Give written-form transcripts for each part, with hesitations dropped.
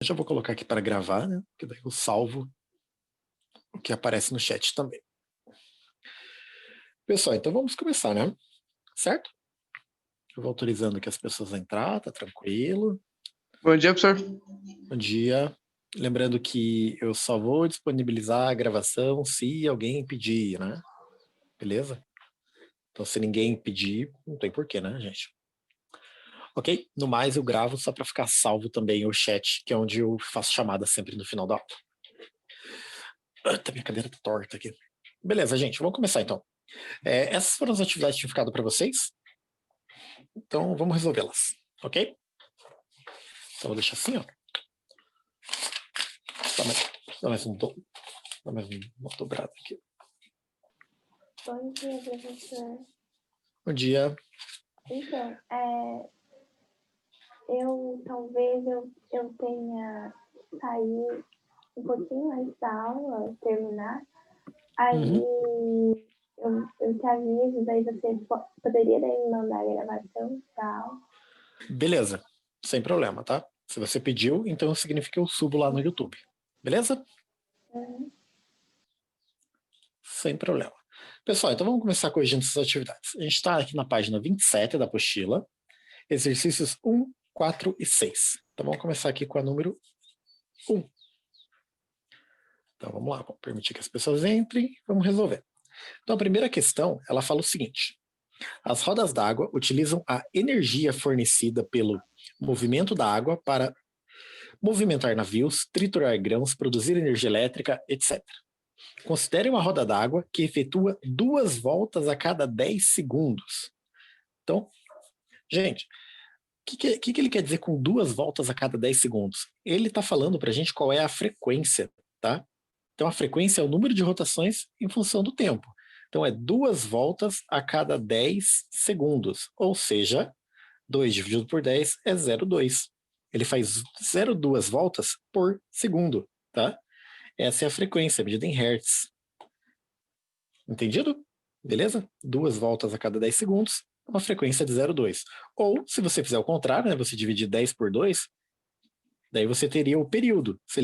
Eu já vou colocar aqui para gravar, né? Porque daí eu salvo o que aparece no chat também. Pessoal, então vamos começar, né? Certo? Eu vou autorizando aqui as pessoas a entrar, tá tranquilo. Bom dia, professor. Bom dia. Lembrando que eu só vou disponibilizar a gravação se alguém pedir, né? Beleza? Então, se ninguém pedir, não tem porquê, né, gente? Ok? No mais, eu gravo só para ficar salvo também o chat, que é onde eu faço chamada sempre no final da aula. Tá, minha cadeira tá torta aqui. Beleza, gente, vamos começar então. Essas foram as atividades que tinham ficado para vocês. Então, vamos resolvê-las, ok? Então, vou deixar assim, ó. Dá mais uma dobrada aqui. Bom dia, professor. Bom dia. Então, eu tenha sair um pouquinho antes da aula, terminar, aí eu te aviso, daí você poderia daí me mandar a gravação da aula. Beleza, sem problema, tá? Se você pediu, então significa que eu subo lá no YouTube. Beleza? Sem problema. Pessoal, então vamos começar corrigindo essas atividades. A gente está aqui na página 27 da apostila, exercícios 1, 4 e 6. Então vamos começar aqui com a número 1. Então vamos lá, vamos permitir que as pessoas entrem, vamos resolver. Então a primeira questão, ela fala o seguinte: as rodas d'água utilizam a energia fornecida pelo movimento da água para movimentar navios, triturar grãos, produzir energia elétrica, etc. Considere uma roda d'água que efetua 2 voltas a cada 10 segundos. Então, gente, o que ele quer dizer com 2 voltas a cada 10 segundos? Ele está falando para a gente qual é a frequência, tá? Então, a frequência é o número de rotações em função do tempo. Então, é 2 voltas a cada 10 segundos. Ou seja, 2 dividido por 10 é 0,2. Ele faz 0,2 voltas por segundo, tá? Essa é a frequência, medida em hertz. Entendido? Beleza? 2 voltas a cada 10 segundos, uma frequência de 0,2. Ou, se você fizer o contrário, né, você dividir 10 por 2, daí você teria o período. Se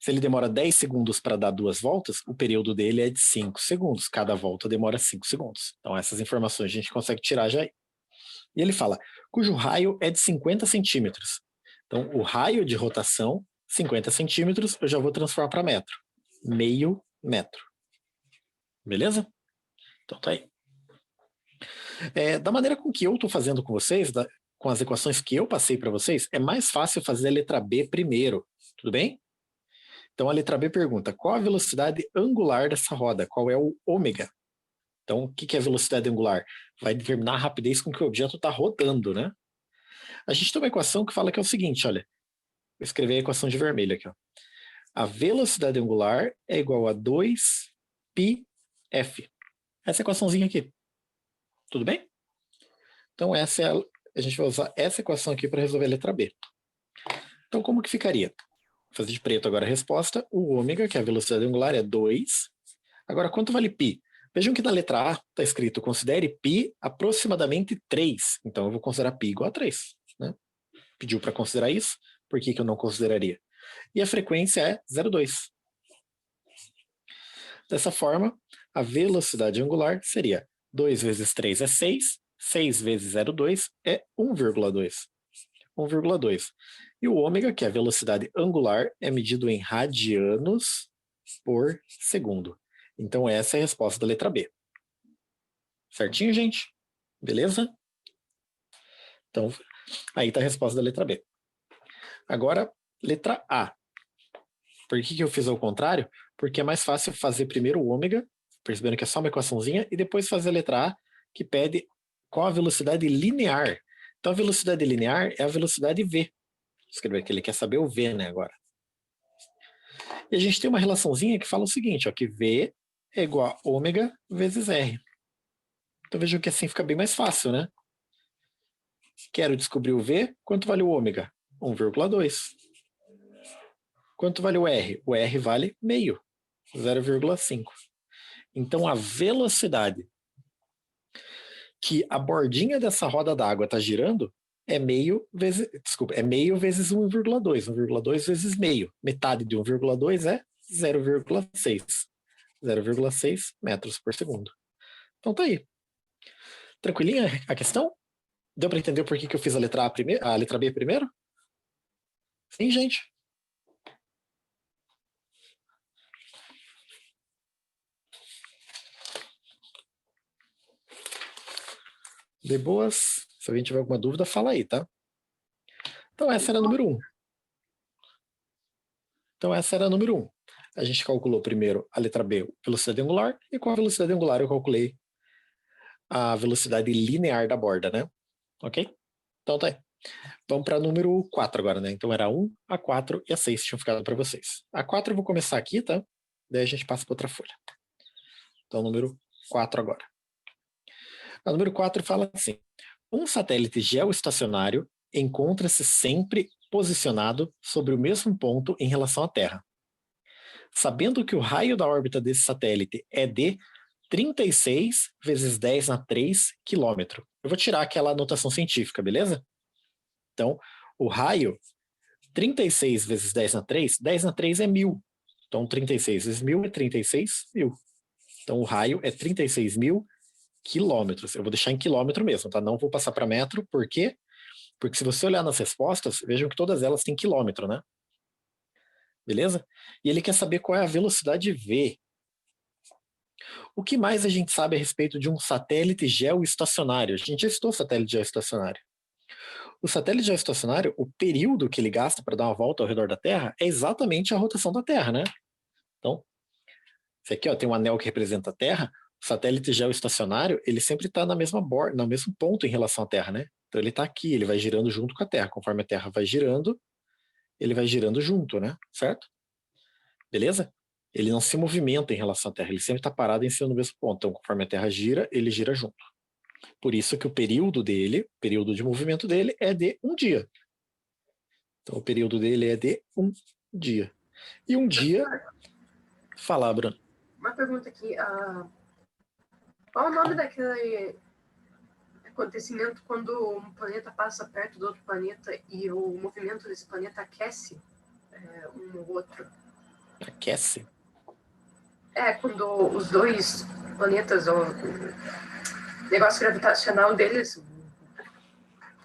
ele demora 10 segundos para dar 2 voltas, o período dele é de 5 segundos. Cada volta demora 5 segundos. Então, essas informações a gente consegue tirar já aí. E ele fala, cujo raio é de 50 centímetros. Então, o raio de rotação, 50 centímetros, eu já vou transformar para metro. Meio metro. Beleza? Então, tá aí. Da maneira com que eu estou fazendo com vocês, com as equações que eu passei para vocês, é mais fácil fazer a letra B primeiro. Tudo bem? Então, a letra B pergunta, qual a velocidade angular dessa roda? Qual é o ômega? Então, o que é velocidade angular? Vai determinar a rapidez com que o objeto está rodando, né? A gente tem uma equação que fala que é o seguinte, olha. Vou escrever a equação de vermelho aqui, ó. A velocidade angular é igual a 2πf. Essa equaçãozinha aqui. Tudo bem? Então, a gente vai usar essa equação aqui para resolver a letra B. Então, como que ficaria? Vou fazer de preto agora a resposta. O ômega, que é a velocidade angular, é 2. Agora, quanto vale π? Vejam que na letra A está escrito, considere π aproximadamente 3. Então, eu vou considerar π igual a 3. Né? Pediu para considerar isso, por que eu não consideraria? E a frequência é 0,2. Dessa forma, a velocidade angular seria 2 vezes 3 é 6, 6 vezes 0,2 é 1,2. 1,2. E o ômega, que é a velocidade angular, é medido em radianos por segundo. Então essa é a resposta da letra B. Certinho, gente? Beleza? Então, aí está a resposta da letra B. Agora, letra A. Por que eu fiz ao contrário? Porque é mais fácil fazer primeiro o ômega, percebendo que é só uma equaçãozinha, e depois fazer a letra A, que pede qual a velocidade linear. Então, a velocidade linear é a velocidade V. Vou escrever que ele quer saber o V, né, agora. E a gente tem uma relaçãozinha que fala o seguinte, ó, que V é igual a ômega vezes R. Então, vejam que assim fica bem mais fácil, né? Quero descobrir o V, quanto vale o ômega? 1,2. Quanto vale o R? O R vale meio, 0,5. Então, a velocidade que a bordinha dessa roda d'água está girando é meio vezes, desculpa, é meio vezes 1,2. 1,2 vezes meio. Metade de 1,2 é 0,6. 0,6 metros por segundo. Então tá aí. Tranquilinha a questão? Deu para entender por que eu fiz a letra A primeiro, a letra B primeiro? Sim, gente. De boas. Se alguém tiver alguma dúvida, fala aí, tá? Então essa era a número 1. A gente calculou primeiro a letra B, velocidade angular, e com a velocidade angular eu calculei a velocidade linear da borda, né? Ok? Então tá aí. Vamos para número 4 agora, né? Então era a 1, a 4 e a 6 tinham ficado para vocês. A 4 eu vou começar aqui, tá? Daí a gente passa para outra folha. Então, número 4 agora. A número 4 fala assim: um satélite geoestacionário encontra-se sempre posicionado sobre o mesmo ponto em relação à Terra. Sabendo que o raio da órbita desse satélite é de 36 vezes 10 na 3 quilômetro. Eu vou tirar aquela anotação científica, beleza? Então, o raio, 36 vezes 10 na 3, 10 na 3 é 1.000. Então, 36 vezes 1.000 é 36.000. Então, o raio é 36.000 quilômetros. Eu vou deixar em quilômetro mesmo, tá? Não vou passar para metro, por quê? Porque se você olhar nas respostas, vejam que todas elas têm quilômetro, né? Beleza? E ele quer saber qual é a velocidade V. O que mais a gente sabe a respeito de um satélite geoestacionário? A gente já estudou satélite geoestacionário. O satélite geoestacionário, o período que ele gasta para dar uma volta ao redor da Terra é exatamente a rotação da Terra, né? Então, esse aqui ó, tem um anel que representa a Terra. O satélite geoestacionário, ele sempre está na mesma borda, no mesmo ponto em relação à Terra, né? Então ele está aqui, ele vai girando junto com a Terra. Conforme a Terra vai girando, ele vai girando junto, né? Certo? Beleza? Ele não se movimenta em relação à Terra, ele sempre está parado em cima do mesmo ponto. Então, conforme a Terra gira, ele gira junto. Por isso que o período de movimento dele é de um dia. Então, o período dele é de um dia. E um dia... Fala, Bruno. Uma pergunta aqui. Qual é o nome daquele acontecimento quando um planeta passa perto do outro planeta e o movimento desse planeta aquece um ou outro? Aquece? Quando os dois planetas, o negócio gravitacional deles,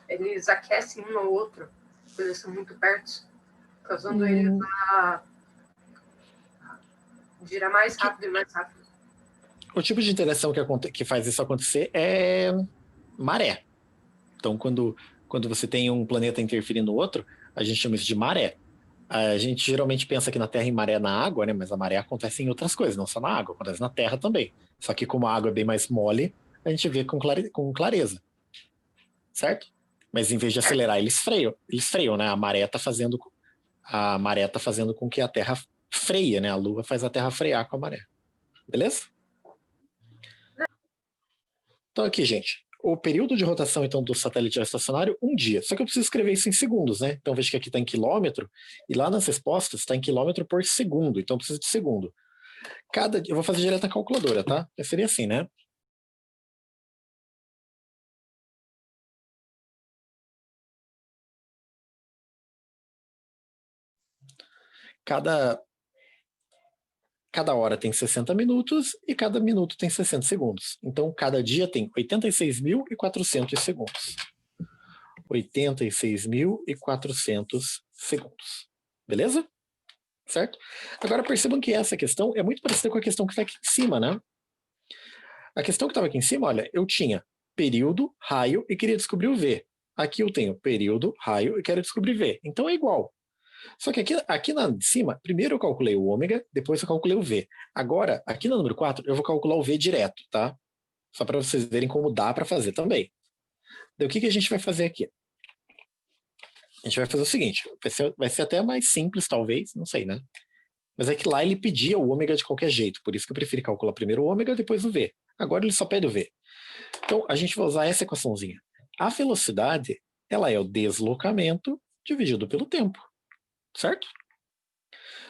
eles aquecem um ao outro, quando eles são muito perto, causando eles a girar mais rápido e mais rápido. O tipo de interação que faz isso acontecer é maré. Então, quando você tem um planeta interferindo no outro, a gente chama isso de maré. A gente geralmente pensa aqui na Terra em maré na água, né? Mas a maré acontece em outras coisas, não só na água, acontece na Terra também. Só que como a água é bem mais mole, a gente vê com clareza. Certo? Mas em vez de acelerar, eles freiam, né? A maré tá fazendo com que a Terra freia, né? A Lua faz a Terra frear com a maré. Beleza? Então aqui, gente, o período de rotação então do satélite geoestacionário, um dia. Só que eu preciso escrever isso em segundos, né? Então veja que aqui está em quilômetro, e lá nas respostas está em quilômetro por segundo, então precisa de segundo. Eu vou fazer direto na calculadora, tá? Seria assim, né? Cada hora tem 60 minutos e cada minuto tem 60 segundos. Então, cada dia tem 86.400 segundos. 86.400 segundos. Beleza? Certo? Agora percebam que essa questão é muito parecida com a questão que está aqui em cima, né? A questão que estava aqui em cima, olha, eu tinha período, raio e queria descobrir o V. Aqui eu tenho período, raio e quero descobrir V. Então é igual. Só que aqui na de cima, primeiro eu calculei o ômega, depois eu calculei o V. Agora, aqui no número 4, eu vou calcular o V direto, tá? Só para vocês verem como dá para fazer também. Daí o que a gente vai fazer aqui? A gente vai fazer o seguinte, vai ser até mais simples, talvez, não sei, né? Mas é que lá ele pedia o ômega de qualquer jeito, por isso que eu preferi calcular primeiro o ômega, depois o V. Agora ele só pede o V. Então, a gente vai usar essa equaçãozinha. A velocidade, ela é o deslocamento dividido pelo tempo, certo?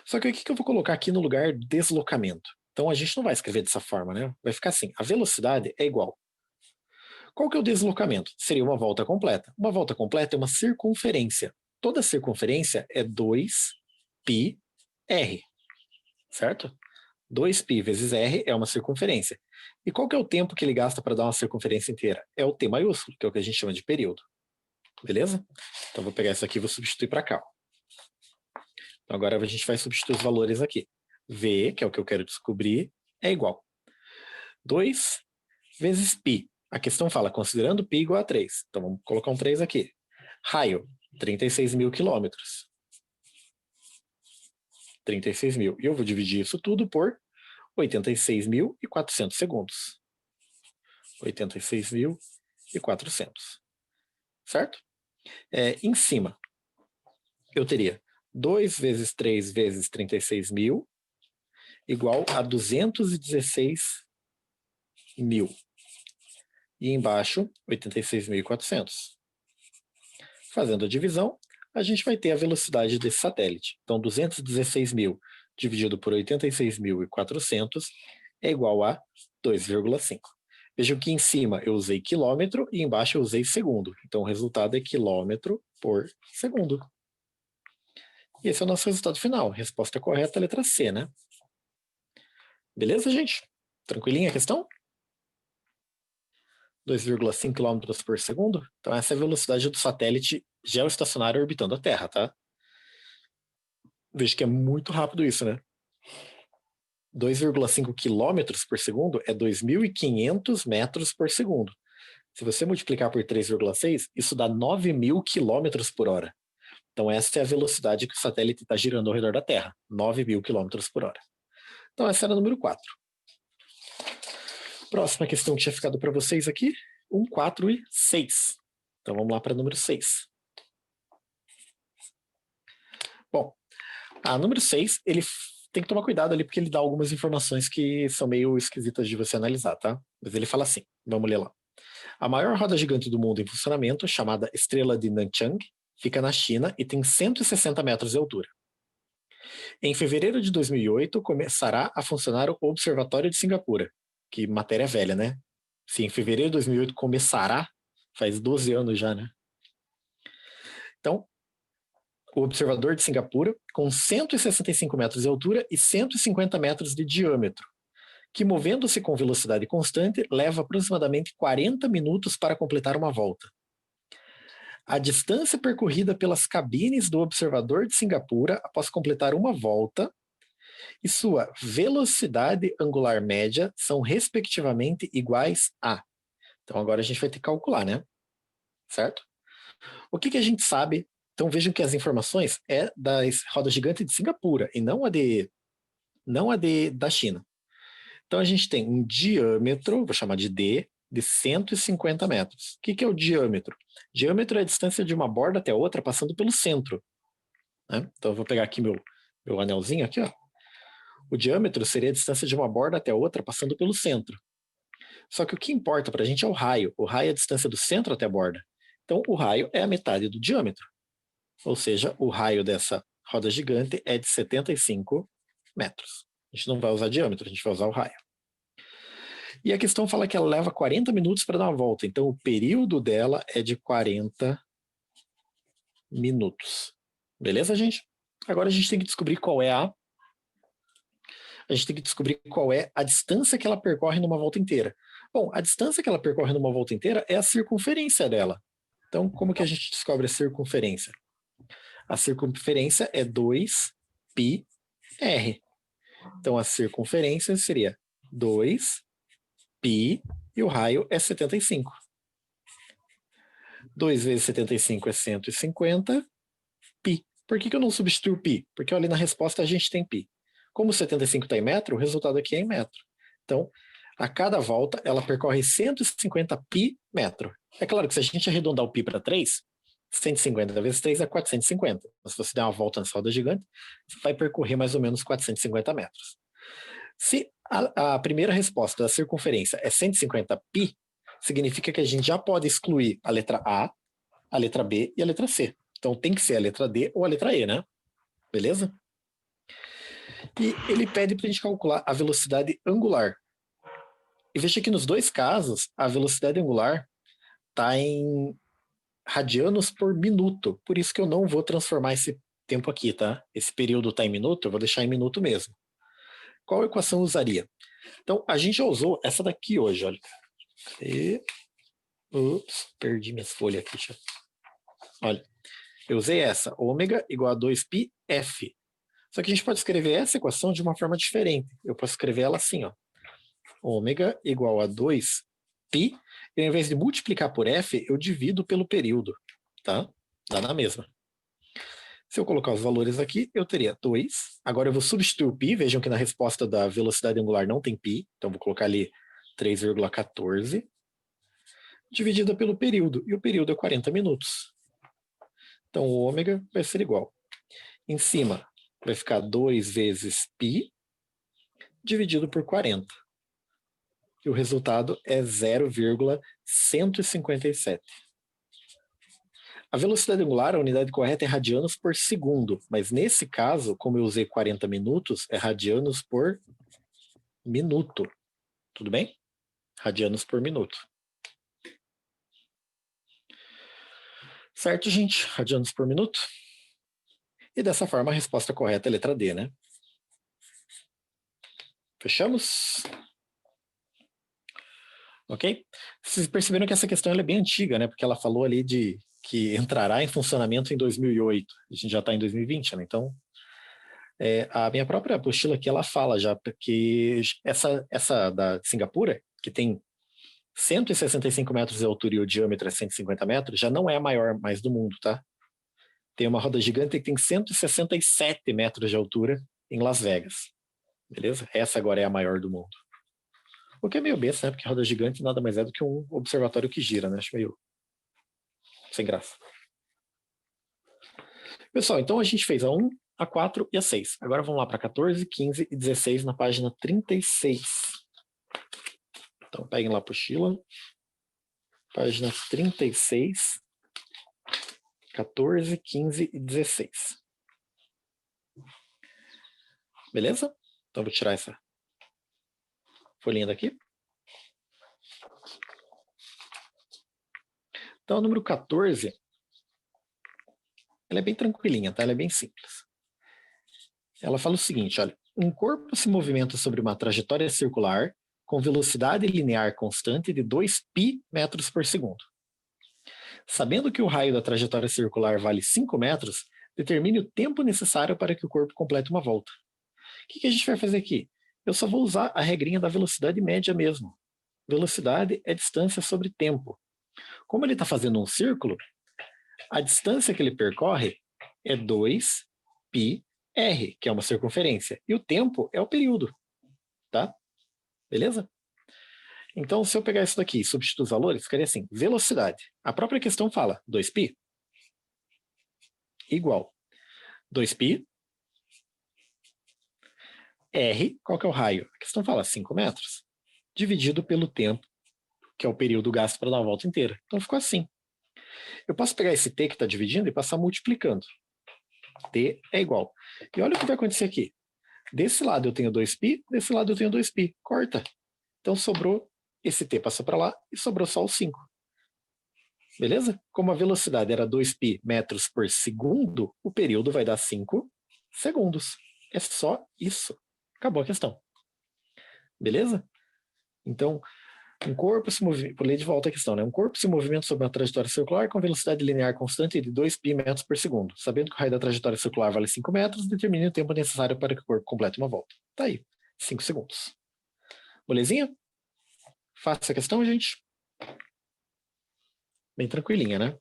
Só que o que eu vou colocar aqui no lugar deslocamento? Então, a gente não vai escrever dessa forma, né? Vai ficar assim, a velocidade é igual. Qual que é o deslocamento? Seria uma volta completa. Uma volta completa é uma circunferência. Toda circunferência é 2πr, certo? 2π vezes r é uma circunferência. E qual que é o tempo que ele gasta para dar uma circunferência inteira? É o t maiúsculo, que é o que a gente chama de período. Beleza? Então, vou pegar isso aqui e vou substituir para cá. Então, agora a gente vai substituir os valores aqui. V, que é o que eu quero descobrir, é igual 2 vezes π. A questão fala, considerando π igual a 3. Então, vamos colocar um 3 aqui. Raio, 36 mil quilômetros. 36 mil. E eu vou dividir isso tudo por 86.400 segundos. 86.400. Certo? Em cima, eu teria 2 vezes 3 vezes 36 mil igual a 216 mil. E embaixo, 86.400. Fazendo a divisão, a gente vai ter a velocidade desse satélite. Então, 216 mil dividido por 86.400 é igual a 2,5. Vejam que em cima eu usei quilômetro e embaixo eu usei segundo. Então, o resultado é quilômetro por segundo. E esse é o nosso resultado final. Resposta correta, letra C, né? Beleza, gente? Tranquilinha a questão? 2,5 km por segundo. Então, essa é a velocidade do satélite geoestacionário orbitando a Terra, tá? Veja que é muito rápido isso, né? 2,5 km por segundo é 2.500 metros por segundo. Se você multiplicar por 3,6, isso dá 9.000 km por hora. Então, essa é a velocidade que o satélite está girando ao redor da Terra. 9.000 km por hora. Então, essa era a número 4. Próxima questão que tinha ficado para vocês aqui, 1, 4 e 6. Então vamos lá para o número 6. Bom, a número 6, ele tem que tomar cuidado ali porque ele dá algumas informações que são meio esquisitas de você analisar, tá? Mas ele fala assim, vamos ler lá. A maior roda gigante do mundo em funcionamento, chamada Estrela de Nanchang, fica na China e tem 160 metros de altura. Em fevereiro de 2008, começará a funcionar o Observatório de Singapura. Que matéria velha, né? Se em fevereiro de 2008 começará, faz 12 anos já, né? Então, o observador de Singapura, com 165 metros de altura e 150 metros de diâmetro, que movendo-se com velocidade constante, leva aproximadamente 40 minutos para completar uma volta. A distância percorrida pelas cabines do observador de Singapura após completar uma volta e sua velocidade angular média são respectivamente iguais a... Então agora a gente vai ter que calcular, né? Certo? O que a gente sabe? Então vejam que as informações é da roda gigante de Singapura e não a da China. Então a gente tem um diâmetro, vou chamar de D, de 150 metros. O que é o diâmetro? Diâmetro é a distância de uma borda até a outra passando pelo centro. Né? Então eu vou pegar aqui meu anelzinho aqui, ó. O diâmetro seria a distância de uma borda até a outra passando pelo centro. Só que o que importa para a gente é o raio. O raio é a distância do centro até a borda. Então, o raio é a metade do diâmetro. Ou seja, o raio dessa roda gigante é de 75 metros. A gente não vai usar diâmetro, a gente vai usar o raio. E a questão fala que ela leva 40 minutos para dar uma volta. Então, o período dela é de 40 minutos. Beleza, gente? Agora a gente tem que descobrir qual é a distância que ela percorre numa volta inteira. Bom, a distância que ela percorre numa volta inteira é a circunferência dela. Então, como que a gente descobre a circunferência? A circunferência é 2πr. Então, a circunferência seria 2π e o raio é 75. 2 vezes 75 é 150 π. Por que eu não substituo π? Porque ali na resposta a gente tem π. Como 75 está em metro, o resultado aqui é em metro. Então, a cada volta, ela percorre 150 π metro. É claro que se a gente arredondar o π para 3, 150 vezes 3 é 450. Mas se você der uma volta nessa roda gigante, você vai percorrer mais ou menos 450 metros. Se a primeira resposta da circunferência é 150 π, significa que a gente já pode excluir a letra A, a letra B e a letra C. Então, tem que ser a letra D ou a letra E, né? Beleza? E ele pede para a gente calcular a velocidade angular. E veja que nos dois casos, a velocidade angular está em radianos por minuto. Por isso que eu não vou transformar esse tempo aqui, tá? Esse período está em minuto, eu vou deixar em minuto mesmo. Qual equação eu usaria? Então, a gente já usou essa daqui hoje, olha. Ups, perdi minhas folhas aqui. Olha, eu usei essa, ômega igual a 2πf. Só que a gente pode escrever essa equação de uma forma diferente. Eu posso escrever ela assim, ó. Ômega igual a 2π, e ao invés de multiplicar por f, eu divido pelo período, tá? Dá na mesma. Se eu colocar os valores aqui, eu teria 2. Agora eu vou substituir o π, vejam que na resposta da velocidade angular não tem π, então vou colocar ali 3,14, dividida pelo período, e o período é 40 minutos. Então o ômega vai ser igual. Em cima vai ficar 2 vezes π, dividido por 40. E o resultado é 0,157. A velocidade angular, a unidade correta é radianos por segundo, mas nesse caso, como eu usei 40 minutos, é radianos por minuto. Tudo bem? Radianos por minuto. Certo, gente? Radianos por minuto. E dessa forma a resposta correta é a letra D, né? Fechamos? Ok? Vocês perceberam que essa questão é bem antiga, né? Porque ela falou ali de que entrará em funcionamento em 2008. A gente já está em 2020, né? Então, a minha própria apostila aqui, ela fala já que essa da Singapura, que tem 165 metros de altura e o diâmetro é 150 metros, já não é a maior mais do mundo, tá? Tem uma roda gigante que tem 167 metros de altura em Las Vegas. Beleza? Essa agora é a maior do mundo. O que é meio besta, né? Porque roda gigante nada mais é do que um observatório que gira, né? Acho meio sem graça. Pessoal, então a gente fez a 1, a 4 e a 6. Agora vamos lá para 14, 15 e 16 na página 36. Então peguem lá a apostila. Página 36, 14, 15 e 16. Beleza? Então vou tirar essa folhinha daqui. Então, o número 14, ela é bem tranquilinha, tá? Ela é bem simples. Ela fala o seguinte, olha, um corpo se movimenta sobre uma trajetória circular com velocidade linear constante de 2π metros por segundo. Sabendo que o raio da trajetória circular vale 5 metros, determine o tempo necessário para que o corpo complete uma volta. O que a gente vai fazer aqui? Eu só vou usar a regrinha da velocidade média mesmo. Velocidade é distância sobre tempo. Como ele está fazendo um círculo, a distância que ele percorre é 2πr, que é uma circunferência. E o tempo é o período. Tá? Beleza? Então, se eu pegar isso daqui e substituir os valores, ficaria assim, velocidade. A própria questão fala 2π igual 2π r, qual que é o raio? A questão fala 5 metros, dividido pelo tempo, que é o período gasto para dar a volta inteira. Então ficou assim. Eu posso pegar esse t que está dividindo e passar multiplicando. T é igual. E olha o que vai acontecer aqui. Desse lado eu tenho 2π, desse lado eu tenho 2π. Corta. Então sobrou, esse t passou para lá e sobrou só o 5. Beleza? Como a velocidade era 2π metros por segundo, o período vai dar 5 segundos. É só isso. Acabou a questão. Beleza? Então, um corpo se movimenta, vou ler de volta a questão, né? Um corpo se movimenta sobre uma trajetória circular com velocidade linear constante de 2π metros por segundo. Sabendo que o raio da trajetória circular vale 5 metros, determine o tempo necessário para que o corpo complete uma volta. Tá aí, 5 segundos. Belezinha? Faça a questão, gente. Bem tranquilinha, né?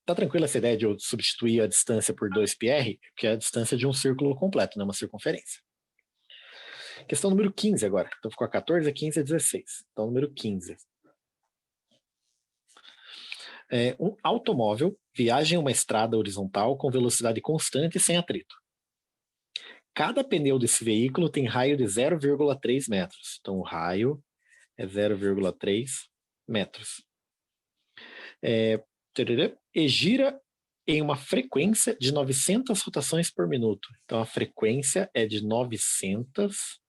Tá tranquila essa ideia de eu substituir a distância por 2πr, que é a distância de um círculo completo, né? Uma circunferência. Questão número 15 agora. Então ficou a 14, a 15 e a 16. Então, número 15. Um automóvel viaja em uma estrada horizontal com velocidade constante e sem atrito. Cada pneu desse veículo tem raio de 0,3 metros. Então, o raio é 0,3 metros. E gira em uma frequência de 900 rotações por minuto. Então, a frequência é de 900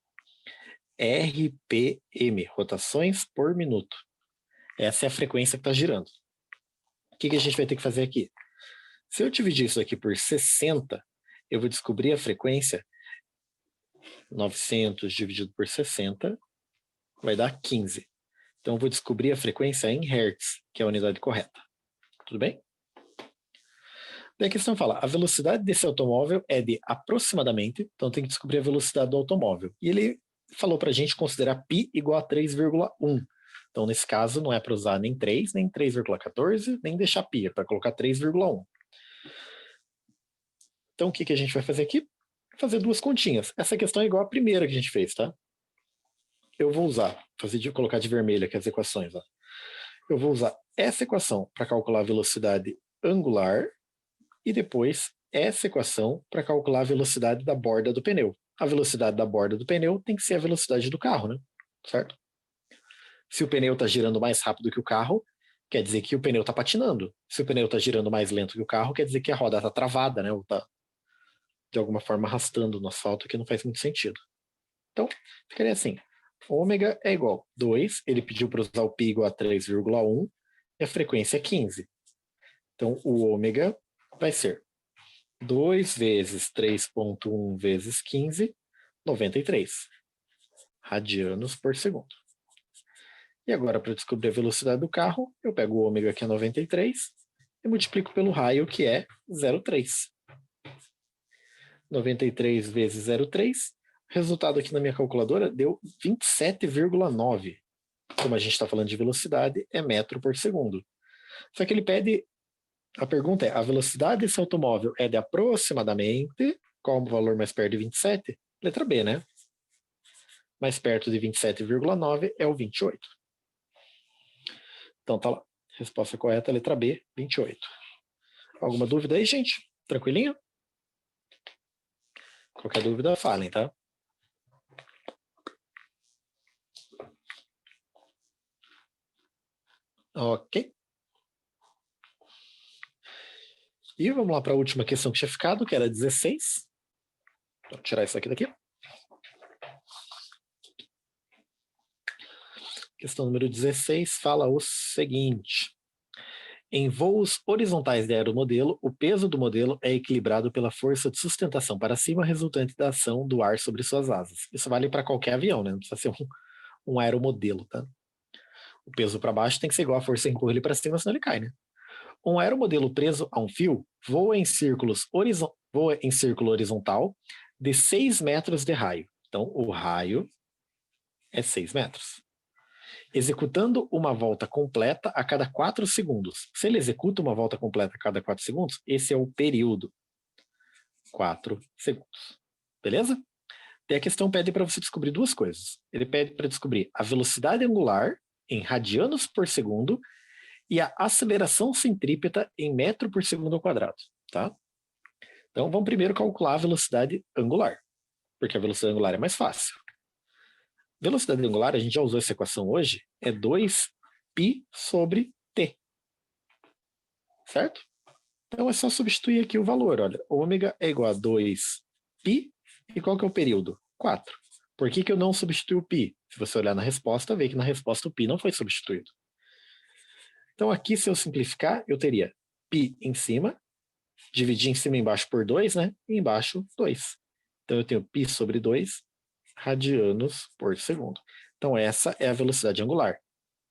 RPM, rotações por minuto. Essa é a frequência que está girando. O que a gente vai ter que fazer aqui? Se eu dividir isso aqui por 60, eu vou descobrir a frequência. 900 dividido por 60 vai dar 15. Então, eu vou descobrir a frequência em Hertz, que é a unidade correta. Tudo bem? Daí a questão fala, a velocidade desse automóvel é de aproximadamente, então tem que descobrir a velocidade do automóvel. E ele falou para a gente considerar π igual a 3,1. Então, nesse caso, não é para usar nem 3, nem 3,14, nem deixar π, é para colocar 3,1. Então, o que a gente vai fazer aqui? Fazer duas continhas. Essa questão é igual à primeira que a gente fez, tá? Eu vou usar, colocar de vermelho aqui as equações. Ó. Eu vou usar essa equação para calcular a velocidade angular e depois essa equação para calcular a velocidade da borda do pneu. A velocidade da borda do pneu tem que ser a velocidade do carro, né? Certo? Se o pneu está girando mais rápido que o carro, quer dizer que o pneu está patinando. Se o pneu está girando mais lento que o carro, quer dizer que a roda está travada, né? Ou está, de alguma forma, arrastando no asfalto, que não faz muito sentido. Então, ficaria assim. Ômega é igual a 2, ele pediu para usar o π igual a 3,1, e a frequência é 15. Então, o ômega vai ser 2 vezes 3,1 vezes 15, 93 radianos por segundo. E agora, para descobrir a velocidade do carro, eu pego o ômega, que é 93, e multiplico pelo raio, que é 0,3. 93 vezes 0,3, resultado aqui na minha calculadora deu 27,9. Como a gente está falando de velocidade, é metro por segundo. Só que ele pede, a pergunta é, a velocidade desse automóvel é de aproximadamente, qual o valor mais perto de 27? Letra B, né? Mais perto de 27,9 é o 28. Então tá lá. Resposta correta, letra B, 28. Alguma dúvida aí, gente? Tranquilinho? Qualquer dúvida, falem, tá? Ok. E vamos lá para a última questão que tinha ficado, que era 16. Vou tirar isso aqui daqui. Questão número 16 fala o seguinte. Em voos horizontais de aeromodelo, o peso do modelo é equilibrado pela força de sustentação para cima resultante da ação do ar sobre suas asas. Isso vale para qualquer avião, né? Não precisa ser um aeromodelo, tá? O peso para baixo tem que ser igual a força que empurra ele para cima, senão ele cai, né? Um aeromodelo preso a um fio voa em círculo horizontal de 6 metros de raio. Então, o raio é 6 metros. Executando uma volta completa a cada 4 segundos. Se ele executa uma volta completa a cada 4 segundos, esse é o período. 4 segundos. Beleza? E a questão pede para você descobrir duas coisas. Ele pede para descobrir a velocidade angular em radianos por segundo e a aceleração centrípeta em metro por segundo ao quadrado. Tá? Então, vamos primeiro calcular a velocidade angular, porque a velocidade angular é mais fácil. Velocidade angular, a gente já usou essa equação hoje, é 2π sobre t. Certo? Então é só substituir aqui o valor. Olha, ômega é igual a 2π, e qual que é o período? 4. Por que eu não substituo o π? Se você olhar na resposta, vê que na resposta o π não foi substituído. Então aqui, se eu simplificar, eu teria π em cima, dividir em cima e embaixo por 2, né? E embaixo 2. Então eu tenho π sobre 2 radianos por segundo. Então essa é a velocidade angular,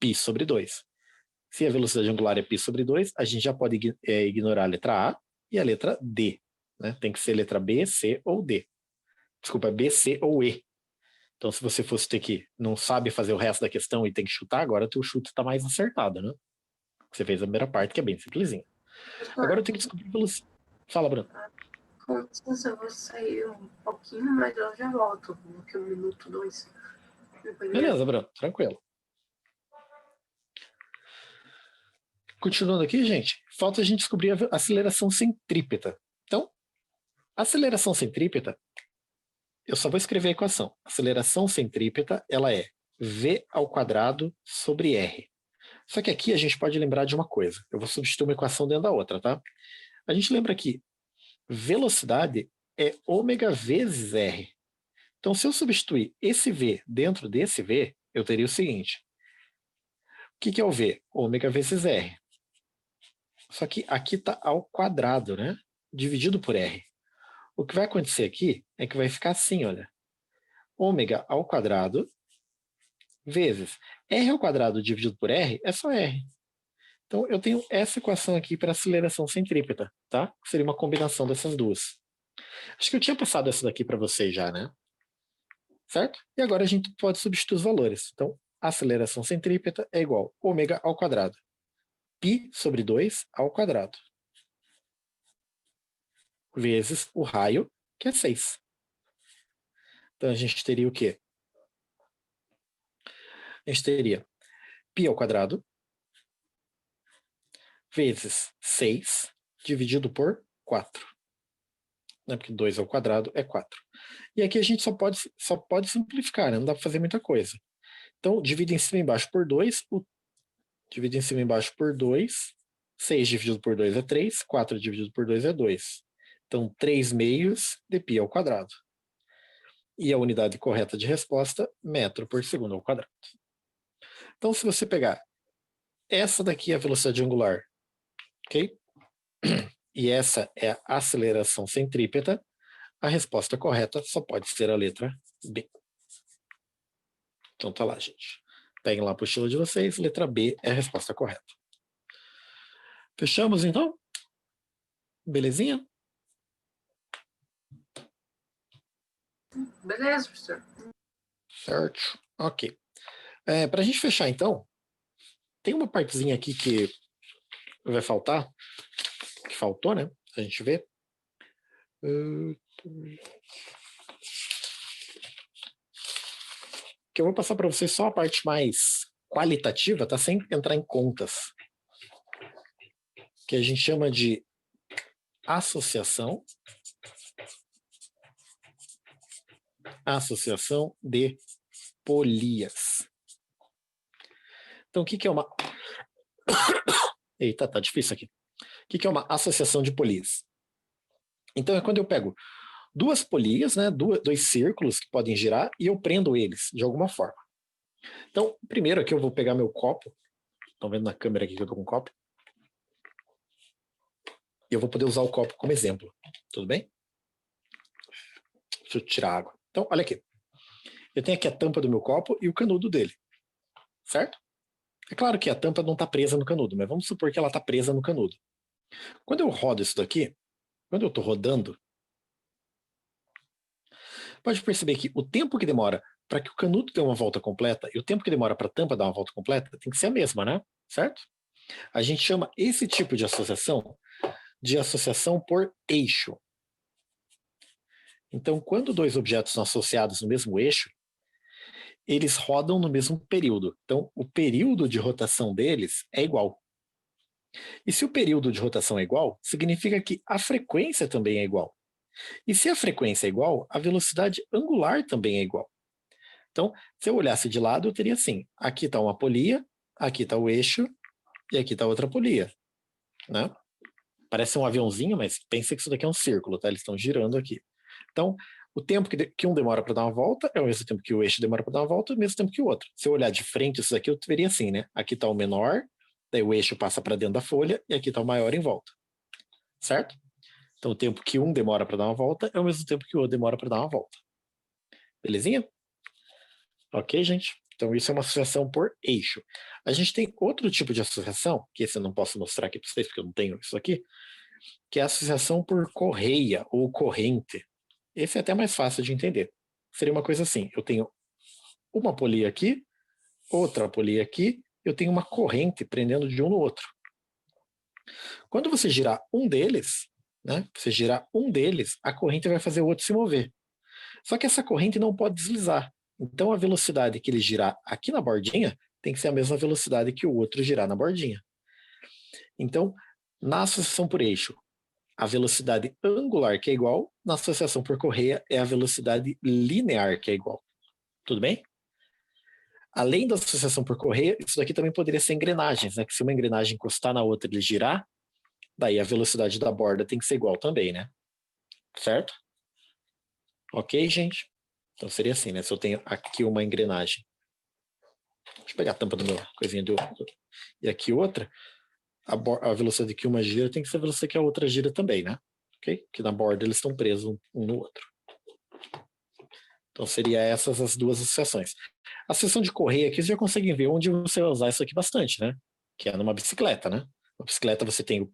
π sobre 2. Se a velocidade angular é π sobre 2, a gente já pode ignorar a letra A e a letra D. Né? Tem que ser letra B, C ou D. Desculpa, B, C ou E. Então se você fosse ter que, não sabe fazer o resto da questão e tem que chutar, agora o teu chute está mais acertado, né? Você fez a primeira parte, que é bem simplesinha. Agora eu tenho que descobrir velocidade. Fala, Bruno. Com licença, eu vou sair um pouquinho, mas eu já volto. Daqui 1 minuto, 2. Beleza, Bruno. Tranquilo. Continuando aqui, gente, falta a gente descobrir a aceleração centrípeta. Então, a aceleração centrípeta, eu só vou escrever a equação. A aceleração centrípeta, ela é v ao quadrado sobre r. Só que aqui a gente pode lembrar de uma coisa. Eu vou substituir uma equação dentro da outra, tá? A gente lembra que velocidade é ômega vezes R. Então, se eu substituir esse V dentro desse V, eu teria o seguinte. O que é o V? Ômega vezes R. Só que aqui está ao quadrado, né? Dividido por R. O que vai acontecer aqui é que vai ficar assim, olha. Ômega ao quadrado vezes R ao quadrado dividido por R é só R. Então, eu tenho essa equação aqui para aceleração centrípeta, tá? Seria uma combinação dessas duas. Acho que eu tinha passado essa daqui para vocês já, né? Certo? E agora a gente pode substituir os valores. Então, a aceleração centrípeta é igual a ômega ao quadrado. Π sobre 2 ao quadrado. Vezes o raio, que é 6. Então, a gente teria o quê? A gente teria π ao quadrado vezes 6 dividido por 4. Né? Porque 2 ao quadrado é 4. E aqui a gente só pode simplificar, né? Não dá para fazer muita coisa. Então, divide em cima e embaixo por 2. Divide em cima e embaixo por 2. 6 dividido por 2 é 3. 4 dividido por 2 é 2. Então, 3 meios de π ao quadrado. E a unidade correta de resposta, metro por segundo ao quadrado. Então, se você pegar essa daqui é a velocidade angular, ok? E essa é a aceleração centrípeta, a resposta correta só pode ser a letra B. Então tá lá, gente. Peguem lá a apostila de vocês, letra B é a resposta correta. Fechamos, então? Belezinha? Beleza, professor. Certo. Ok. Para a gente fechar, então, tem uma partezinha aqui que vai faltar, que faltou, né? A gente vê. Que eu vou passar para vocês só a parte mais qualitativa, tá? Sem entrar em contas. Que a gente chama de associação de polias. Então, o que é uma... Eita, tá difícil aqui. O que é uma associação de polias? Então, é quando eu pego duas polias, né, dois círculos que podem girar, e eu prendo eles de alguma forma. Então, primeiro aqui eu vou pegar meu copo. Estão vendo na câmera aqui que eu estou com um copo? E eu vou poder usar o copo como exemplo. Tudo bem? Deixa eu tirar a água. Então, olha aqui. Eu tenho aqui a tampa do meu copo e o canudo dele. Certo? É claro que a tampa não está presa no canudo, mas vamos supor que ela está presa no canudo. Quando eu rodo isso daqui, quando eu estou rodando, pode perceber que o tempo que demora para que o canudo dê uma volta completa e o tempo que demora para a tampa dar uma volta completa tem que ser a mesma, né? Certo? A gente chama esse tipo de associação por eixo. Então, quando dois objetos são associados no mesmo eixo, eles rodam no mesmo período. Então, o período de rotação deles é igual. E se o período de rotação é igual, significa que a frequência também é igual. E se a frequência é igual, a velocidade angular também é igual. Então, se eu olhasse de lado, eu teria assim, aqui está uma polia, aqui está o eixo, e aqui está outra polia. Né? Parece um aviãozinho, mas pense que isso daqui é um círculo, tá? Eles estão girando aqui. Então, o tempo que um demora para dar uma volta é o mesmo tempo que o eixo demora para dar uma volta, é o mesmo tempo que o outro. Se eu olhar de frente isso daqui, eu veria assim, né? Aqui está o menor, daí o eixo passa para dentro da folha, e aqui está o maior em volta. Certo? Então, o tempo que um demora para dar uma volta é o mesmo tempo que o outro demora para dar uma volta. Belezinha? Ok, gente? Então, isso é uma associação por eixo. A gente tem outro tipo de associação, que esse eu não posso mostrar aqui para vocês, porque eu não tenho isso aqui, que é a associação por correia ou corrente. Esse é até mais fácil de entender. Seria uma coisa assim, eu tenho uma polia aqui, outra polia aqui, eu tenho uma corrente prendendo de um no outro. Quando você girar um deles, né, a corrente vai fazer o outro se mover. Só que essa corrente não pode deslizar. Então a velocidade que ele girar aqui na bordinha tem que ser a mesma velocidade que o outro girar na bordinha. Então, na associação por eixo, a velocidade angular que é igual, na associação por correia é a velocidade linear que é igual. Tudo bem? Além da associação por correia, isso daqui também poderia ser engrenagens, né? Que se uma engrenagem encostar na outra e ele girar, daí a velocidade da borda tem que ser igual também, né? Certo? Ok, gente? Então seria assim, né? Se eu tenho aqui uma engrenagem. Deixa eu pegar a tampa do meu coisinha e aqui outra. A velocidade que uma gira tem que ser a velocidade que a outra gira também, né? Ok? Porque na borda eles estão presos um no outro. Então seria essas as duas associações. A associação de correia aqui, vocês já conseguem ver onde você vai usar isso aqui bastante, né? Que é numa bicicleta, né? Na bicicleta você tem o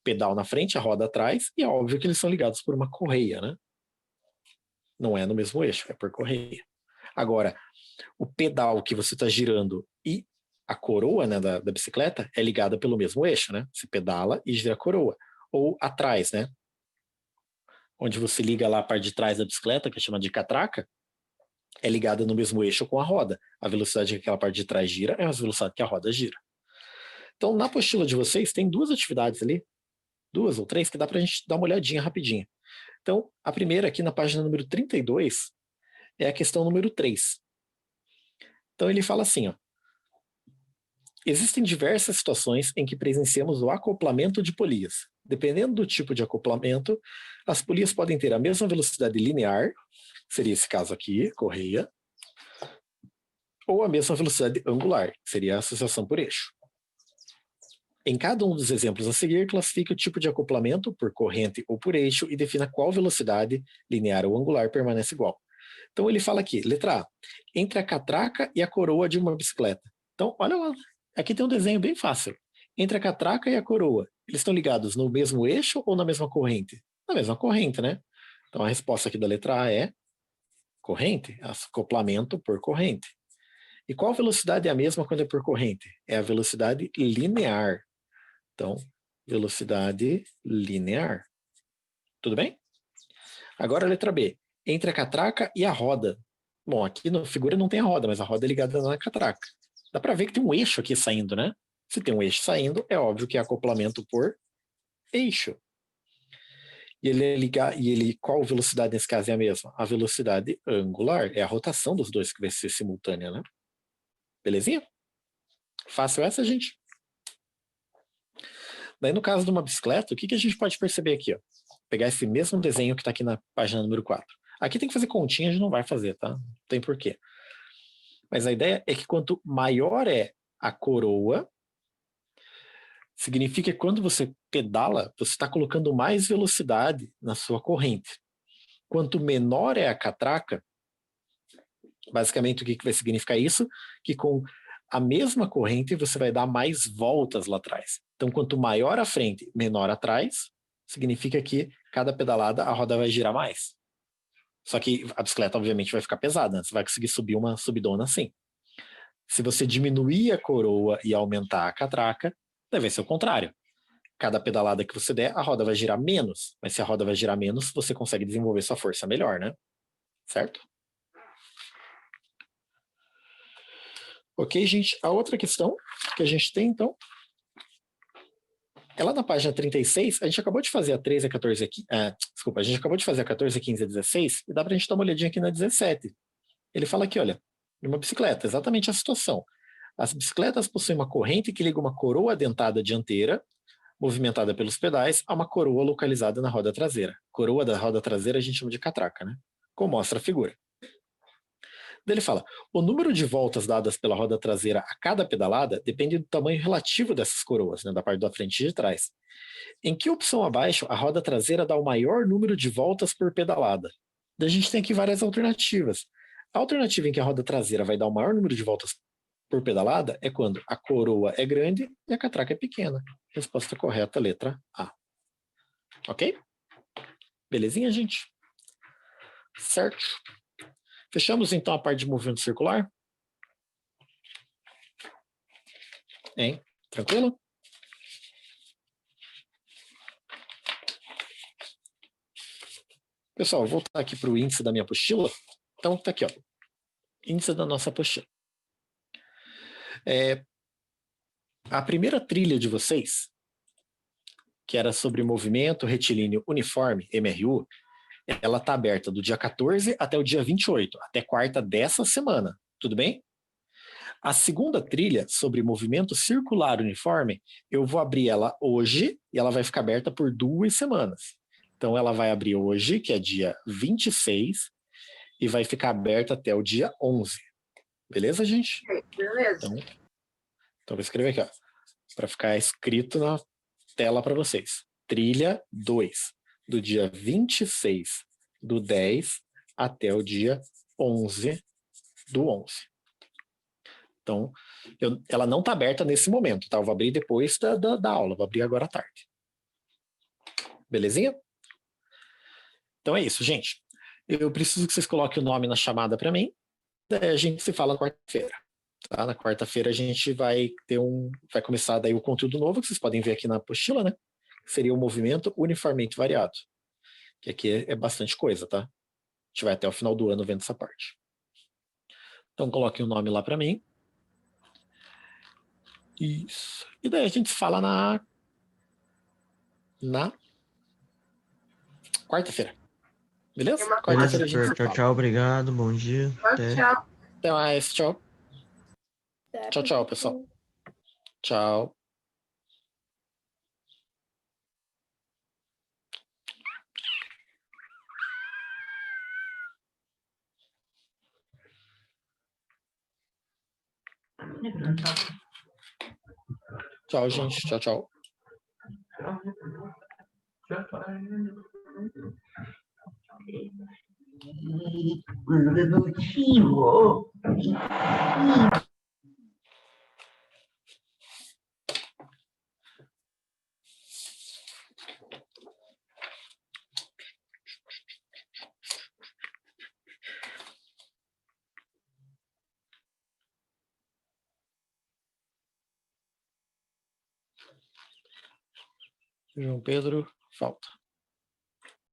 pedal na frente, a roda atrás, e é óbvio que eles são ligados por uma correia, né? Não é no mesmo eixo, é por correia. Agora, o pedal que você está girando e a coroa, né, da bicicleta é ligada pelo mesmo eixo, né? Você pedala e gira a coroa. Ou atrás, né? Onde você liga lá a parte de trás da bicicleta, que é chamada de catraca, é ligada no mesmo eixo com a roda. A velocidade que aquela parte de trás gira é a velocidade que a roda gira. Então, na apostila de vocês, tem duas atividades ali, 2 ou 3, que dá para a gente dar uma olhadinha rapidinho. Então, a primeira aqui na página número 32 é a questão número 3. Então, ele fala assim, ó. Existem diversas situações em que presenciamos o acoplamento de polias. Dependendo do tipo de acoplamento, as polias podem ter a mesma velocidade linear, seria esse caso aqui, correia, ou a mesma velocidade angular, que seria a associação por eixo. Em cada um dos exemplos a seguir, classifique o tipo de acoplamento por corrente ou por eixo e defina qual velocidade, linear ou angular, permanece igual. Então ele fala aqui, letra A, entre a catraca e a coroa de uma bicicleta. Então, olha lá, aqui tem um desenho bem fácil. Entre a catraca e a coroa, eles estão ligados no mesmo eixo ou na mesma corrente? Na mesma corrente, né? Então a resposta aqui da letra A é corrente, acoplamento por corrente. E qual velocidade é a mesma quando é por corrente? É a velocidade linear. Então, velocidade linear. Tudo bem? Agora a letra B. Entre a catraca e a roda. Bom, aqui na figura não tem a roda, mas a roda é ligada na catraca. Dá para ver que tem um eixo aqui saindo, né? Se tem um eixo saindo, é óbvio que é acoplamento por eixo. E qual velocidade nesse caso é a mesma? A velocidade angular. É a rotação dos dois que vai ser simultânea, né? Belezinha? Fácil essa, gente? Daí, no caso de uma bicicleta, o que a gente pode perceber aqui? Ó? Pegar esse mesmo desenho que está aqui na página número 4. Aqui tem que fazer continha, a gente não vai fazer, tá? Não tem porquê. Mas a ideia é que quanto maior é a coroa, significa que quando você pedala, você está colocando mais velocidade na sua corrente. Quanto menor é a catraca, basicamente o que vai significar isso? Que com a mesma corrente você vai dar mais voltas lá atrás. Então, quanto maior a frente, menor atrás, significa que cada pedalada a roda vai girar mais. Só que a bicicleta, obviamente, vai ficar pesada, né? Você vai conseguir subir uma subidona assim. Se você diminuir a coroa e aumentar a catraca, deve ser o contrário. Cada pedalada que você der, a roda vai girar menos. Mas se a roda vai girar menos, você consegue desenvolver sua força melhor, né? Certo? Ok, gente? A outra questão que a gente tem, então, é lá na página 36, a gente acabou de fazer a 13, a 14 aqui. Desculpa, a gente acabou de fazer a 14, a 15 e a 16, e dá pra gente dar uma olhadinha aqui na 17. Ele fala aqui, olha, de uma bicicleta, exatamente a situação. As bicicletas possuem uma corrente que liga uma coroa dentada dianteira, movimentada pelos pedais, a uma coroa localizada na roda traseira. Coroa da roda traseira a gente chama de catraca, né? Como mostra a figura. Ele fala, o número de voltas dadas pela roda traseira a cada pedalada depende do tamanho relativo dessas coroas, né, da parte da frente e de trás. Em que opção abaixo a roda traseira dá o maior número de voltas por pedalada? Daí a gente tem aqui várias alternativas. A alternativa em que a roda traseira vai dar o maior número de voltas por pedalada é quando a coroa é grande e a catraca é pequena. Resposta correta, letra A. Ok? Belezinha, gente? Certo? Fechamos, então, a parte de movimento circular? Hein? Tranquilo? Pessoal, vou voltar aqui para o índice da minha apostila. Então, tá aqui, ó. Índice da nossa apostila. A primeira trilha de vocês, que era sobre movimento retilíneo uniforme, MRU, ela está aberta do dia 14 até o dia 28, até quarta dessa semana. Tudo bem? A segunda trilha, sobre movimento circular uniforme, eu vou abrir ela hoje e ela vai ficar aberta por 2 semanas. Então, ela vai abrir hoje, que é dia 26, e vai ficar aberta até o dia 11. Beleza, gente? Beleza. Então vou escrever aqui, ó, para ficar escrito na tela para vocês. Trilha 2, do dia 26/10 até o dia 11/11. Então, ela não está aberta nesse momento, tá? Eu vou abrir depois da aula, vou abrir agora à tarde. Belezinha? Então é isso, gente. Eu preciso que vocês coloquem o nome na chamada para mim. Daí a gente se fala na quarta-feira. Tá? Na quarta-feira a gente vai começar daí o conteúdo novo, que vocês podem ver aqui na apostila, né? Que seria o movimento uniformemente variado. Que aqui é bastante coisa, tá? A gente vai até o final do ano vendo essa parte. Então coloquem o nome lá para mim. Isso. E daí a gente se fala na quarta-feira. Beleza? Quarta-feira a gente se Tchau, fala. tchau, obrigado, bom dia. Tchau. Até mais, tchau. Tá, Tchau, tchau, pessoal. Tchau. Tchau, gente. Tchau, tchau. João Pedro, falta.